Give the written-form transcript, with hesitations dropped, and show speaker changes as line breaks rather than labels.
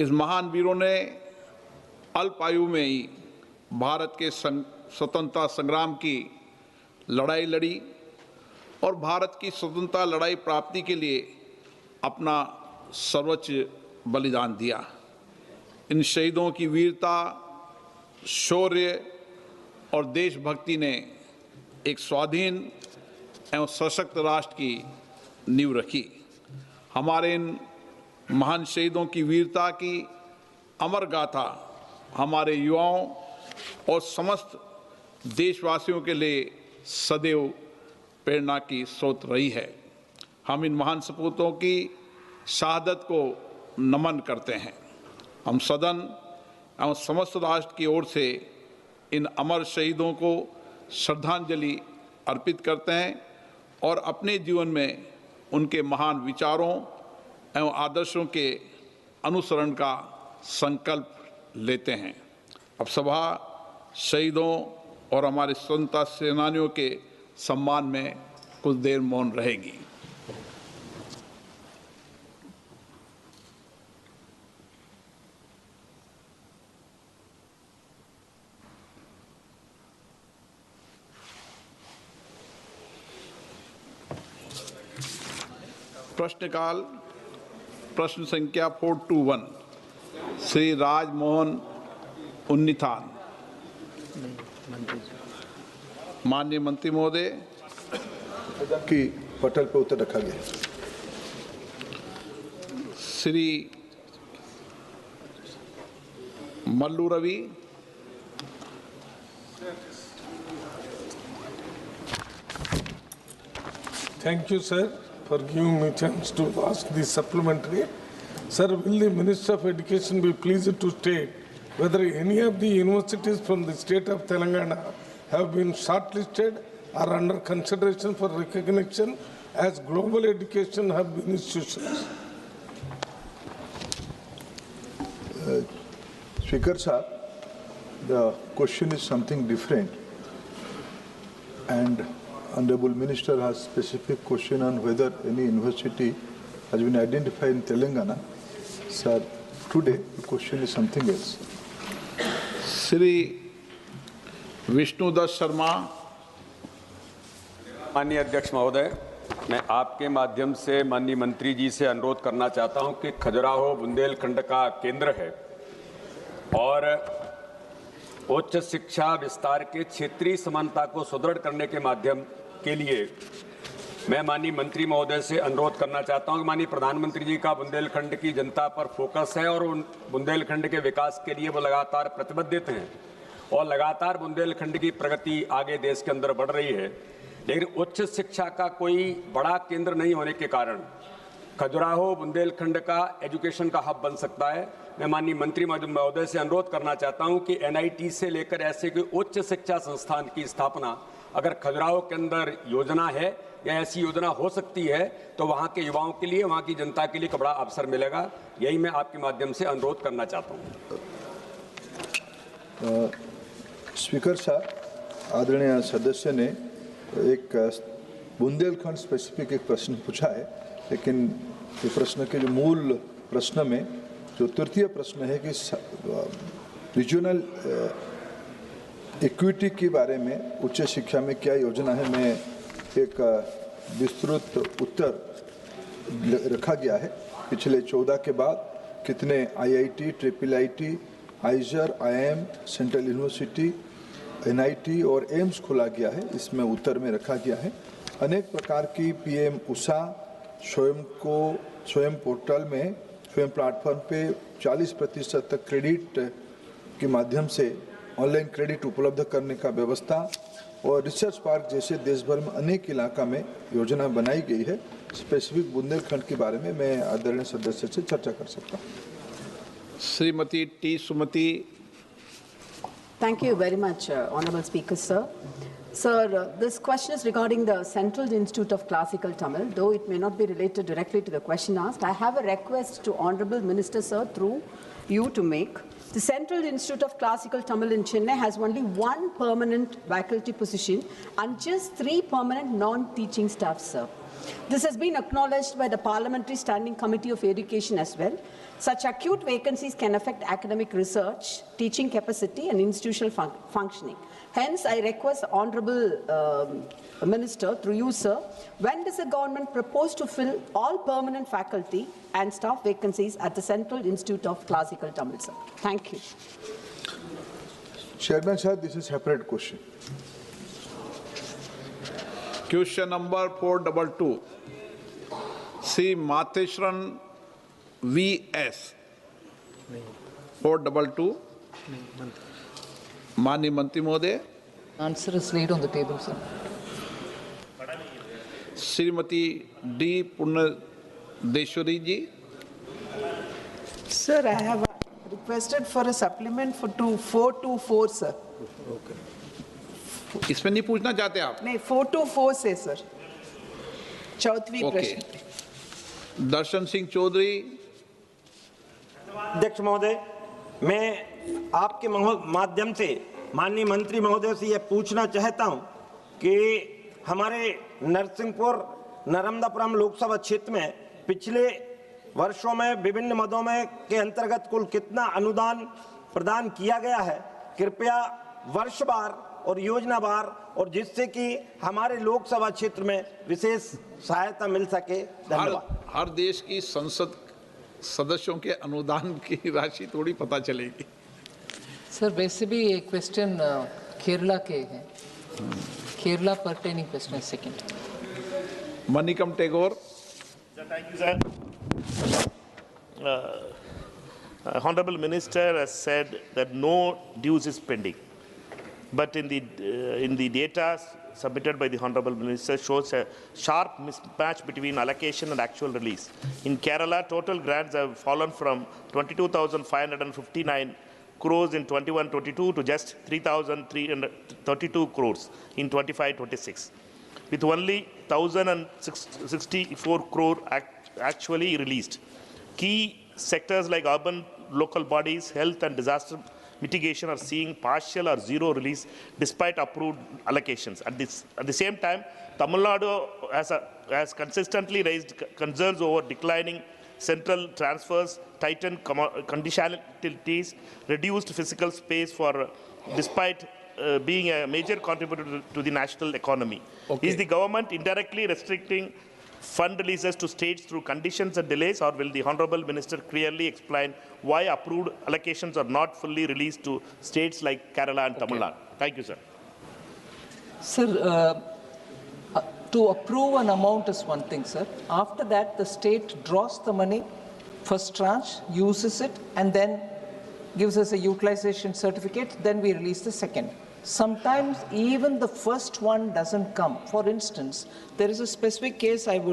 इस महान वीरों ने अल्प आयु में ही भारत के स्वतंत्रता संग्राम की लड़ाई लड़ी और भारत की स्वतंत्रता लड़ाई प्राप्ति के लिए अपना सर्वोच्च बलिदान दिया। इन शहीदों की वीरता, शौर्य और देशभक्ति ने एक स्वाधीन एवं सशक्त राष्ट्र की नींव रखी। हमारे इन महान शहीदों की वीरता की अमर गाथा हमारे युवाओं और समस्त देशवासियों के लिए सदैव प्रेरणा की स्रोत रही है। हम इन महान सपूतों की शहादत को नमन करते हैं। हम सदन एवं समस्त राष्ट्र की ओर से इन अमर शहीदों को श्रद्धांजलि अर्पित करते हैं और अपने जीवन में उनके महान विचारों एवं आदर्शों के अनुसरण का संकल्प लेते हैं। अब सभा शहीदों और हमारे स्वतंत्रता सेनानियों के सम्मान में कुछ देर मौन रहेगी। प्रश्नकाल प्रश्न संख्या 421 श्री राजमोहन उन्नीथान। माननीय मंत्री महोदय
की पटल पर उत्तर रखा गया।
Shri Mallu Ravi,
Thank you, sir, for giving me chance to ask the supplementary. Sir, will the Minister of Education be pleased to state whether any of the universities from the state of Telangana have been shortlisted or under consideration for recognition as global education hub institutions?
Speaker Sahab, the question is something different, and Honorable Minister has specific question on whether any university has been identified in Telangana. Sir, today the question is something else.
Shri Vishnudutt Sharma.
माननीय अध्यक्ष महोदय, मैं आपके माध्यम से माननीय मंत्री जी से अनुरोध करना चाहता हूं कि खजुराहो बुंदेलखंड का केंद्र है और उच्च शिक्षा विस्तार के क्षेत्रीय समानता को सुदृढ़ करने के माध्यम के लिए मैं माननीय मंत्री महोदय से अनुरोध करना चाहता हूं कि माननीय प्रधानमंत्री जी का बुंदेलखंड की जनता पर फोकस है और उन बुंदेलखंड के विकास के लिए वो लगातार प्रतिबद्ध हैं और लगातार बुंदेलखंड की प्रगति आगे देश के अंदर बढ़ रही है। लेकिन उच्च शिक्षा का कोई बड़ा केंद्र नहीं होने के कारण खजुराहो बुंदेलखंड का एजुकेशन का हब बन सकता है। मैं माननीय मंत्री महोदय से अनुरोध करना चाहता हूं कि एनआईटी से लेकर ऐसे कोई उच्च शिक्षा संस्थान की स्थापना अगर खजुराहो के अंदर योजना है या ऐसी योजना हो सकती है तो वहां के युवाओं के लिए, वहां की जनता के लिए एक बड़ा अवसर मिलेगा। यही मैं आपके माध्यम से अनुरोध करना चाहता हूं।
स्पीकर साहब, आदरणीय सदस्य ने एक बुंदेलखंड स्पेसिफिक एक प्रश्न पूछा है, लेकिन ये प्रश्न के जो मूल प्रश्न में जो तृतीय प्रश्न है कि रीजनल इक्विटी के बारे में उच्च शिक्षा में क्या योजना है, मैं एक विस्तृत उत्तर रखा गया है। पिछले 14 के बाद कितने IIT, triple IT, IISER, IIM, central university, NIT और एम्स खोला गया है, इसमें उत्तर में रखा गया है। अनेक प्रकार की पीएम उषा स्वयं पोर्टल में, स्वयं प्लेटफॉर्म पे 40% तक क्रेडिट के माध्यम से ऑनलाइन क्रेडिट उपलब्ध करने का व्यवस्था और रिसर्च पार्क जैसे देश भर में अनेक इलाका में योजना बनाई गई है। स्पेसिफिक बुंदेलखंड के बारे में मैं आदरणीय सदस्य से चर्चा कर सकता हूँ।
Shrimati T Sumati.
Thank you very much, Honorable Speaker, sir. Sir, this question is regarding the Central Institute of Classical Tamil. Though it may not be related directly to the question asked, I have a request to Honorable Minister, sir, through you to make. The Central Institute of Classical Tamil in Chennai has only one permanent faculty position and just 3 permanent non-teaching staff, sir. This has been acknowledged by the Parliamentary Standing Committee of Education as well. Such acute vacancies can affect academic research, teaching capacity and institutional functioning. Hence, I request the Honourable Minister, through you, sir, when does the government propose to fill all permanent faculty and staff vacancies at the Central Institute of Classical Tamil, sir? Thank you.
Chairman sir, this is a separate question.
Question number 422. C. Matheshran V.S. 422. माननीय मंत्री महोदय,
Answer is laid on the table, sir.
Shrimati D Punyadeshwari ji.
Sir, I have requested for a supplement for 424, sir.
इसमें नहीं पूछना चाहते आप?
नहीं, 424 से सर, चौथी
ओके।
प्रश्न।
दर्शन सिंह चौधरी।
अध्यक्ष महोदय, मैं आपके माध्यम से माननीय मंत्री महोदय से यह पूछना चाहता हूं कि हमारे नरसिंहपुर नर्मदापुरम लोकसभा क्षेत्र में पिछले वर्षों में विभिन्न मदों में के अंतर्गत कुल कितना अनुदान प्रदान किया गया है, कृपया वर्षवार और योजनावार, और जिससे कि हमारे लोकसभा क्षेत्र में विशेष सहायता मिल सके। धन्यवाद।
हर देश की संसद सदस्यों के अनुदान की राशि थोड़ी पता चलेगी।
सर, वैसे भी ये क्वेश्चन केरला के हैं। Kerala pertaining question second.
Manickam Tagore.
Thank you, sir. Honorable Minister has said that no dues is pending, but in the data submitted by the Honorable Minister shows a sharp mismatch between allocation and actual release. In Kerala, total grants have fallen from 22,559 crores in 21-22 to just 3,332 crores in 25-26, with only 1,064 crore actually released. Key sectors like urban local bodies, health and disaster mitigation are seeing partial or zero release despite approved allocations. At the same time, Tamil Nadu has consistently raised concerns over declining central transfers, tightened conditionalities, reduced physical space despite being a major contributor to the national economy.
Okay.
Is the government indirectly restricting fund releases to states through conditions and delays, or will the Honourable Minister clearly explain why approved allocations are not fully released to states like Kerala and Tamil Nadu? Thank you, sir.
Sir, to approve an amount is one thing, sir. After that, the state draws the money, first tranche, uses it, and then gives us a utilization certificate, then we release the second. Sometimes even the first one doesn't come. For instance, there is a specific case I would